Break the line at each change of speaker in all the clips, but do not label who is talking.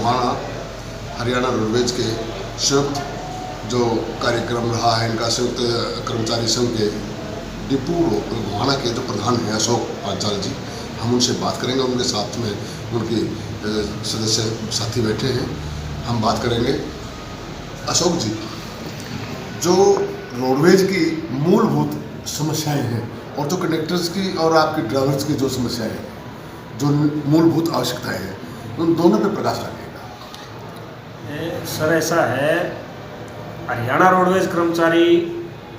हमारा हरियाणा रोडवेज के संयुक्त जो कार्यक्रम रहा है, इनका संयुक्त कर्मचारी संघ के डिपू गोहाना के जो प्रधान हैं अशोक पांचाल जी, हम उनसे बात करेंगे। उनके साथ में उनकी सदस्य साथी बैठे हैं, हम बात करेंगे। अशोक जी, जो रोडवेज की मूलभूत समस्याएं हैं और जो कंडक्टर्स की और आपके ड्राइवर्स की जो समस्याएं हैं, जो मूलभूत आवश्यकताएं हैं, उन दोनों पे प्रकाश डालिएगा।
सर, ऐसा है, हरियाणा रोडवेज कर्मचारी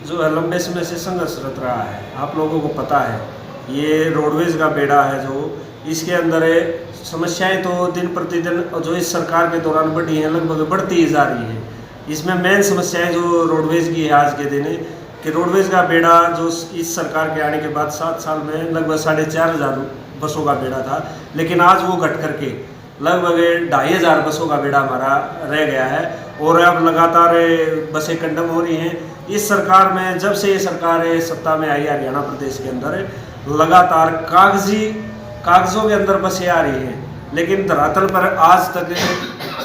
जो है लंबे समय से संघर्षरत रहा है। आप लोगों को पता है, ये रोडवेज का बेड़ा है जो इसके अंदर समस्याएं तो दिन प्रतिदिन जो इस सरकार के दौरान बढ़ी हैं, लगभग बढ़ती ही जा रही है। इसमें मेन समस्याएं जो रोडवेज की है आज के दिन कि रोडवेज का बेड़ा जो इस सरकार के आने के बाद 7 साल में लगभग 4,500 बसों का बेड़ा था, लेकिन आज वो घट करके लगभग 2,500 बसों का बेड़ा हमारा रह गया है और अब लगातार बसें कंडम हो रही हैं। इस सरकार में जब से ये सरकार सत्ता में आई हरियाणा प्रदेश के अंदर, लगातार कागजों के अंदर बसें आ रही हैं, लेकिन धरातल पर आज तक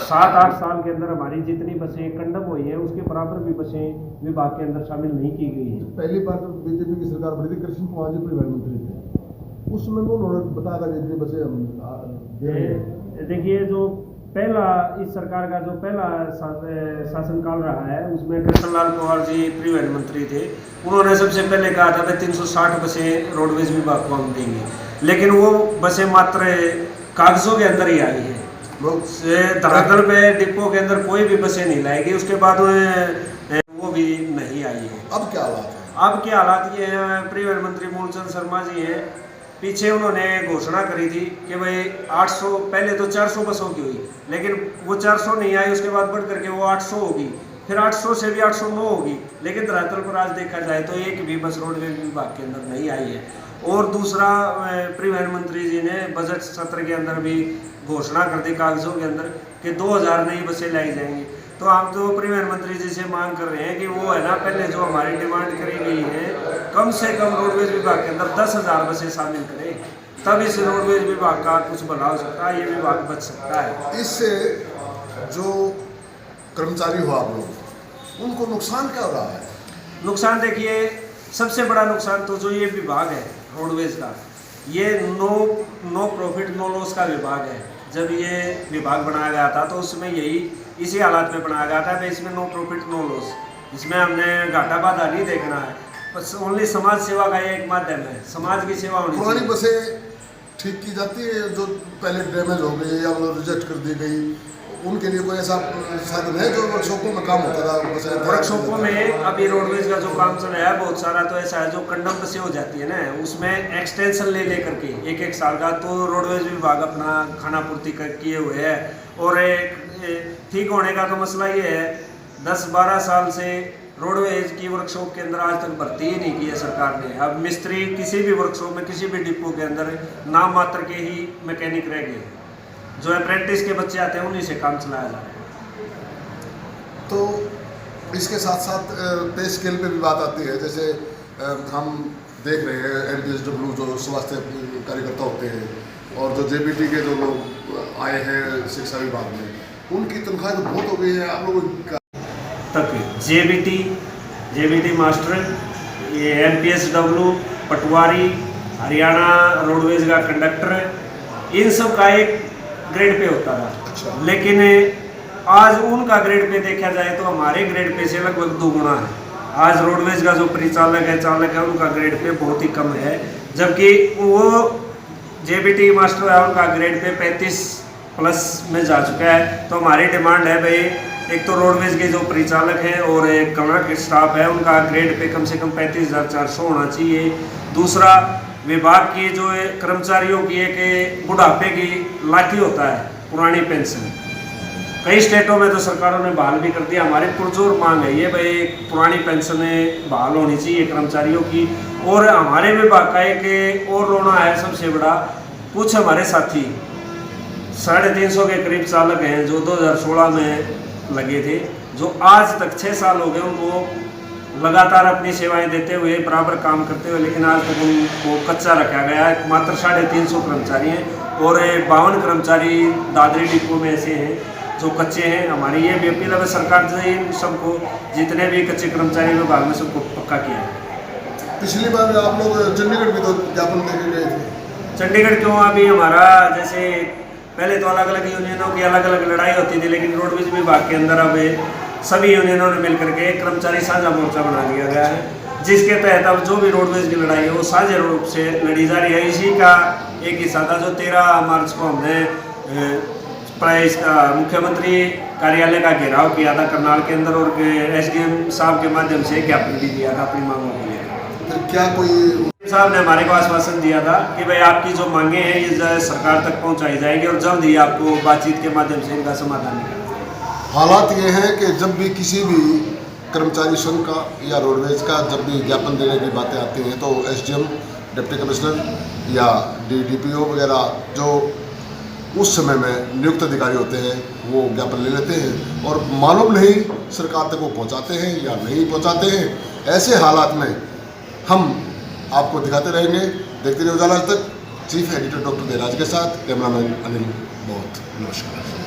7-8 साल के अंदर हमारी जितनी बसें कंडम हुई हैं, उसके बराबर भी बसें विभाग के अंदर शामिल नहीं की गई हैं।
पहली बार जब बीजेपी की सरकार बनी थी, कृष्ण कुमार जी परिवहन मंत्री थे, उस समय उन्होंने बताया था कि इतनी बसें हम दे रहे हैं।
देखिए, जो पहला इस सरकार का जो पहला शासनकाल रहा है, उसमें कृष्णलाल कुमार जी परिवहन मंत्री थे। उन्होंने सबसे पहले कहा था कि 360 बसें रोडवेज विभाग को हम देंगे, लेकिन वो बसें मात्र कागजों के अंदर ही आई है। धरातल पे डिपो के अंदर कोई भी बसें नहीं लाएगी, उसके बाद वो भी नहीं आई है।
अब क्या हालात है?
अब क्या हालात ये हैं, परिवहन मंत्री मूलचंद शर्मा जी हैं, पीछे उन्होंने घोषणा करी थी कि भाई 800, पहले तो 400 बसों की हुई, लेकिन वो 400 नहीं आई, उसके बाद बढ़ करके वो 800 होगी, फिर 800 से भी 809 होगी, लेकिन धरातल पर आज देखा जाए तो एक भी बस रोडवेज विभाग के अंदर नहीं आई है। और दूसरा, परिवहन मंत्री जी ने बजट सत्र के अंदर भी घोषणा कर दी कागजों के अंदर कि 2,000 नई बसें लाई जाएंगी। तो हम तो परिवहन मंत्री जी से मांग कर रहे हैं कि वो है ना, पहले जो हमारी डिमांड करी गई है, कम से कम रोडवेज विभाग के अंदर 10,000 बसें शामिल करें, तब इस रोडवेज विभाग का कुछ भला हो सकता है, ये विभाग बच सकता है।
इससे जो कर्मचारी हो आप लोग, उनको नुकसान क्या हो रहा है?
नुकसान देखिए, सबसे बड़ा नुकसान तो जो ये विभाग है रोडवेज का, ये नो प्रॉफिट नो लॉस का विभाग है। जब ये विभाग बनाया गया था तो उसमें इसी हालात में बनाया गया था कि इसमें नो प्रॉफिट नो लॉस, इसमें हमने घाटा बाधा नहीं देखना है, बस ओनली समाज सेवा का ये एक माध्यम है, समाज की सेवा होनी चाहिए।
पुरानी बसें ठीक की जाती है जो पहले डैमेज हो गई या वो रिजेक्ट कर दी गई, उनके लिए कोई ऐसा साधन है जो वर्कशॉपों में काम होता था?
वर्कशॉपों में अभी रोडवेज का जो काम चल रहा है बहुत सारा तो ऐसा है जो कंडम बसें हो जाती है ना, उसमें एक्सटेंशन ले करके 1-1 साल का तो रोडवेज विभाग अपना खाना पूर्ति किए हुए है। और ठीक होने का तो मसला ये है, 10-12 साल से रोडवेज की वर्कशॉप के अंदर आज तक भर्ती ही नहीं की है सरकार ने। अब मिस्त्री किसी भी वर्कशॉप में, किसी भी डिपो के अंदर नाम मात्र के ही मैकेनिक रह गए, जो अप्रेंटिस के बच्चे आते हैं उन्हीं से काम चलाया जा रहा है।
तो इसके साथ साथ पे स्केल पे भी बात आती है, जैसे हम देख रहे हैं NPSW जो स्वास्थ्य कार्यकर्ता होते हैं और जो JBT के जो लोग आए हैं शिक्षा विभाग में, उनकी तनख्वाह तो बहुत हो गई है। आप लोगों
तक JBT मास्टर, ये NPSW, पटवारी, हरियाणा रोडवेज का कंडक्टर, इन सब का एक ग्रेड पे होता था।
अच्छा।
लेकिन आज उनका ग्रेड पे देखा जाए तो हमारे ग्रेड पे से लगभग 2 गुना है। आज रोडवेज का जो परिचालक है, चालक है, उनका ग्रेड पे बहुत ही कम है, जबकि वो JBT मास्टर है, उनका ग्रेड पे 35+ में जा चुका है। तो हमारी डिमांड है भाई, एक तो रोडवेज के जो परिचालक हैं और एक कॉन्ट्रैक्ट स्टाफ है, उनका ग्रेड पे कम से कम 35,400 होना चाहिए। दूसरा, विभाग की जो कर्मचारियों की एक बुढ़ापे की लाठी होता है, पुरानी पेंशन, कई स्टेटों में तो सरकारों ने बहाल भी कर दिया। हमारी पुरजोर मांग है ये भाई, पुरानी पेंशनें बहाल होनी चाहिए कर्मचारियों की। और हमारे विभाग का एक और रोना है सबसे बड़ा, कुछ हमारे साथी 350 के करीब चालक हैं जो 2016 में लगे थे, जो आज तक 6 साल हो गए उनको लगातार अपनी सेवाएं देते हुए, बराबर काम करते हुए, लेकिन आज तक उनको कच्चा रखा गया है। मात्र 350 कर्मचारी हैं और 52 कर्मचारी दादरी डिपो में ऐसे हैं जो कच्चे हैं। हमारी ये भी अपील है सरकार से इन सबको, जितने भी कच्चे कर्मचारी विभाग में, सबको पक्का किया है।
पिछली बार आप लोग चंडीगढ़ भी तो ज्ञापन देके गए थे।
चंडीगढ़ क्यों, अभी हमारा जैसे पहले तो अलग अलग यूनियनों की अलग अलग लड़ाई होती थी, लेकिन रोडवेज विभाग के अंदर अब सभी यूनियनों ने मिलकर के कर्मचारी साझा मोर्चा बना दिया गया है, जिसके तहत अब जो भी रोडवेज की लड़ाई है वो साझा रूप से लड़ी जा रही है। इसी का एक हिस्सा था जो 13 मार्च को हमने प्राय इसका मुख्यमंत्री कार्यालय का घेराव किया था करनाल के अंदर, और SDM साहब के माध्यम से ज्ञापन भी दिया था अपनी मांगों के लिए।
फिर क्या कोई
साहब ने हमारे को आश्वासन दिया था कि भाई आपकी जो मांगे हैं ये सरकार तक पहुंचाई जाएगी और जल्द ही आपको बातचीत के माध्यम से इनका समाधान निकालेंगे।
हालात ये हैं कि जब भी किसी भी कर्मचारी संघ का या रोडवेज का जब भी ज्ञापन देने की बातें आती हैं तो SDM, डिप्टी कमिश्नर या DPO वगैरह जो उस समय में नियुक्त अधिकारी होते हैं वो ज्ञापन ले लेते हैं और मालूम नहीं सरकार तक वो पहुंचाते हैं या नहीं पहुंचाते हैं। ऐसे हालात में हम आपको दिखाते रहेंगे। देखते रहिए उजाला आज तक। चीफ एडिटर डॉक्टर देराज के साथ कैमरामैन अनिल। बहुत नमस्कार।